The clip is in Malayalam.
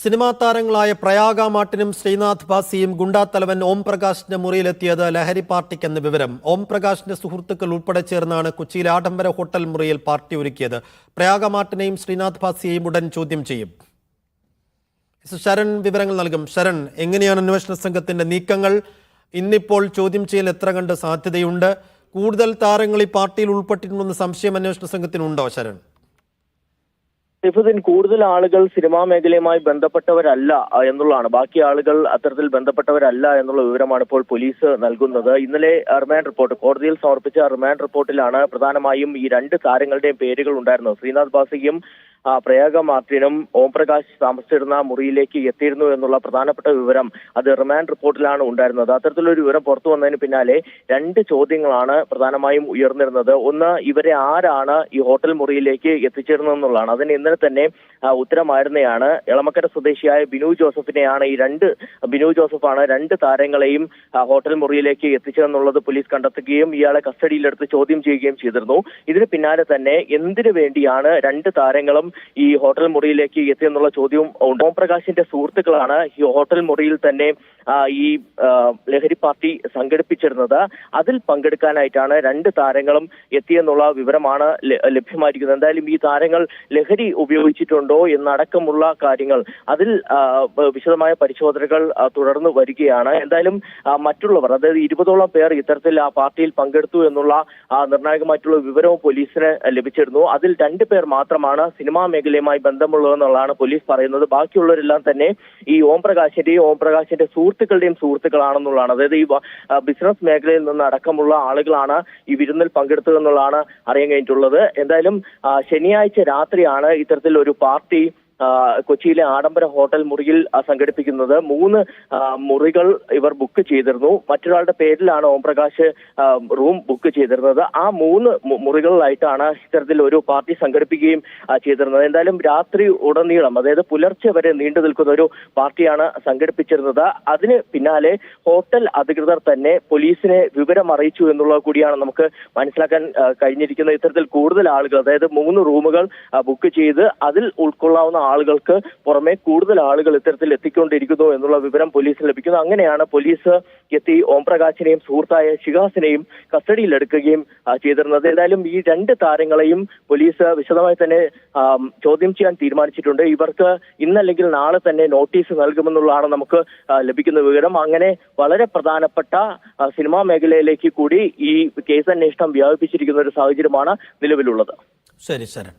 സിനിമാ താരങ്ങളായ പ്രയാഗ മാർട്ടിനും ശ്രീനാഥ് ഭാസിയും ഗുണ്ടാത്തലവൻ ഓം പ്രകാശിന്റെ മുറിയിലെത്തിയത് ലഹരി പാർട്ടിക്കെന്ന വിവരം. ഓം പ്രകാശിന്റെ സുഹൃത്തുക്കൾ ഉൾപ്പെടെ ചേർന്നാണ് കൊച്ചിയിലെ ആഡംബര ഹോട്ടൽ മുറിയിൽ പാർട്ടി ഒരുക്കിയത്. പ്രയാഗ മാർട്ടിനെയും ശ്രീനാഥ് ഭാസിയെയും ഉടൻ ചോദ്യം ചെയ്യും. ശരൺ വിവരങ്ങൾ നൽകും. ശരൺ, എങ്ങനെയാണ് അന്വേഷണ സംഘത്തിന്റെ നീക്കങ്ങൾ? ഇന്നിപ്പോൾ ചോദ്യം ചെയ്യൽ എത്ര കണ്ട് സാധ്യതയുണ്ട്? കൂടുതൽ താരങ്ങൾ ഈ പാർട്ടിയിൽ ഉൾപ്പെട്ടിട്ടുണ്ടെന്ന് സംശയം അന്വേഷണ സംഘത്തിനുണ്ടോ? ശരൺ, കൂടുതൽ ആളുകൾ സിനിമാ മേഖലയുമായി ബന്ധപ്പെട്ടവരല്ല എന്നുള്ളതാണ്. ബാക്കി ആളുകൾ അത്തരത്തിൽ ബന്ധപ്പെട്ടവരല്ല എന്നുള്ള വിവരമാണ് ഇപ്പോൾ പോലീസ് നൽകുന്നത്. ഇന്നലെ റിമാൻഡ് റിപ്പോർട്ട് കോടതിയിൽ സമർപ്പിച്ച റിമാൻഡ് റിപ്പോർട്ടിലാണ് പ്രധാനമായും ഈ രണ്ട് താരങ്ങളുടെയും പേരുകൾ ഉണ്ടായിരുന്നത്. ശ്രീനാഥ് ഭാസിയും പ്രയാഗ മാർട്ടിനും ഓം പ്രകാശ് താമസിച്ചിരുന്ന മുറിയിലേക്ക് എത്തിയിരുന്നു എന്നുള്ള പ്രധാനപ്പെട്ട വിവരം അത് റിമാൻഡ് റിപ്പോർട്ടിലാണ് ഉണ്ടായിരുന്നത്. അത്തരത്തിലൊരു വിവരം പുറത്തു വന്നതിന് പിന്നാലെ രണ്ട് ചോദ്യങ്ങളാണ് പ്രധാനമായും ഉയർന്നിരുന്നത്. ഒന്ന്, ഇവരെ ആരാണ് ഈ ഹോട്ടൽ മുറിയിലേക്ക് എത്തിച്ചിരുന്നതെന്നുള്ളതാണ്. അതിന് ഇന്നലെ തന്നെ ഉത്തരമായിരുന്നതാണ്. എളമക്കര സ്വദേശിയായ ബിനു ജോസഫാണ് രണ്ട് താരങ്ങളെയും ഹോട്ടൽ മുറിയിലേക്ക് എത്തിച്ചതെന്നുള്ളത് പോലീസ് കണ്ടെത്തുകയും ഇയാളെ കസ്റ്റഡിയിലെടുത്ത് ചോദ്യം ചെയ്യുകയും ചെയ്തിരുന്നു. ഇതിന് പിന്നാലെ തന്നെ എന്തിനു വേണ്ടിയാണ് രണ്ട് താരങ്ങളും ഈ ഹോട്ടൽ മുറിയിലേക്ക് എത്തിയെന്നുള്ള ചോദ്യവും ഓം പ്രകാശിന്റെ സുഹൃത്തുക്കളാണ് ഈ ഹോട്ടൽ മുറിയിൽ തന്നെ ഈ ലഹരി പാർട്ടി സംഘടിപ്പിച്ചിരുന്നത്. അതിൽ പങ്കെടുക്കാനായിട്ടാണ് രണ്ട് താരങ്ങളും എത്തിയെന്നുള്ള വിവരമാണ് ലഭ്യമായിരിക്കുന്നത്. എന്തായാലും ഈ താരങ്ങൾ ലഹരി ഉപയോഗിച്ചിട്ടുണ്ടോ എന്നടക്കമുള്ള കാര്യങ്ങൾ അതിൽ വിശദമായ പരിശോധനകൾ തുടർന്ന് വരികയാണ്. എന്തായാലും മറ്റുള്ളവർ, അതായത് 20ഓളം പേർ ഇത്തരത്തിൽ ആ പാർട്ടിയിൽ പങ്കെടുത്തു എന്നുള്ള നിർണായകമായിട്ടുള്ള വിവരവും പോലീസിന് ലഭിച്ചിരുന്നു. അതിൽ 2 പേർ മാത്രമാണ് സിനിമാ മേഖലയുമായി ബന്ധമുള്ളതെന്നുള്ളതാണ് പോലീസ് പറയുന്നത്. ബാക്കിയുള്ളവരെല്ലാം തന്നെ ഈ ഓം പ്രകാശിന്റെ സുഹൃത്തുക്കളുടെയും സുഹൃത്തുക്കളാണെന്നുള്ളതാണ്. അതായത് ഈ ബിസിനസ് മേഖലയിൽ നിന്ന് അടക്കമുള്ള ആളുകളാണ് ഈ വിരുന്നിൽ പങ്കെടുത്തതെന്നുള്ളതാണ് അറിയാൻ കഴിഞ്ഞിട്ടുള്ളത്. എന്തായാലും ശനിയാഴ്ച രാത്രിയാണ് ഇത്തരത്തിൽ ഒരു പാർട്ടി കൊച്ചിയിലെ ആഡംബര ഹോട്ടൽ മുറിയിൽ സംഘടിപ്പിക്കുന്നത്. 3 മുറികൾ ഇവർ ബുക്ക് ചെയ്തിരുന്നു. മറ്റൊരാളുടെ പേരിലാണ് ഓം പ്രകാശ് റൂം ബുക്ക് ചെയ്തിരുന്നത്. ആ 3 മുറികളിലായിട്ടാണ് ഇത്തരത്തിൽ ഒരു പാർട്ടി സംഘടിപ്പിക്കുകയും ചെയ്തിരുന്നത്. എന്തായാലും രാത്രി ഉടനീളം, അതായത് പുലർച്ചെ വരെ നീണ്ടു നിൽക്കുന്ന ഒരു പാർട്ടിയാണ് സംഘടിപ്പിച്ചിരുന്നത്. അതിന് പിന്നാലെ ഹോട്ടൽ അധികൃതർ തന്നെ പോലീസിനെ വിവരം അറിയിച്ചു എന്നുള്ളത് കൂടിയാണ് നമുക്ക് മനസ്സിലാക്കാൻ കഴിഞ്ഞിരിക്കുന്നത്. ഇത്തരത്തിൽ കൂടുതൽ ആളുകൾ, അതായത് 3 റൂമുകൾ ബുക്ക് ചെയ്ത് അതിൽ ഉൾക്കൊള്ളാവുന്ന ആളുകൾക്ക് പുറമെ കൂടുതൽ ആളുകൾ ഇത്തരത്തിൽ എത്തിക്കൊണ്ടിരിക്കുന്നു എന്നുള്ള വിവരം പോലീസിന് ലഭിക്കുന്നു. അങ്ങനെയാണ് പോലീസ് എത്തി ഓം പ്രകാശിനെയും സുഹൃത്തായ ഷിഹാസിനെയും കസ്റ്റഡിയിലെടുക്കുകയും ചെയ്തിരുന്നത്. ഏതായാലും ഈ 2 താരങ്ങളെയും പോലീസ് വിശദമായി തന്നെ ചോദ്യം ചെയ്യാൻ തീരുമാനിച്ചിട്ടുണ്ട്. ഇവർക്ക് ഇന്നല്ലെങ്കിൽ നാളെ തന്നെ നോട്ടീസ് നൽകുമെന്നുള്ളതാണ് നമുക്ക് ലഭിക്കുന്ന വിവരം. അങ്ങനെ വളരെ പ്രധാനപ്പെട്ട സിനിമാ മേഖലയിലേക്ക് കൂടി ഈ കേസ് അന്വേഷണം വ്യാപിപ്പിച്ചിരിക്കുന്ന ഒരു സാഹചര്യമാണ് നിലവിലുള്ളത്. ശരി ശരൺ.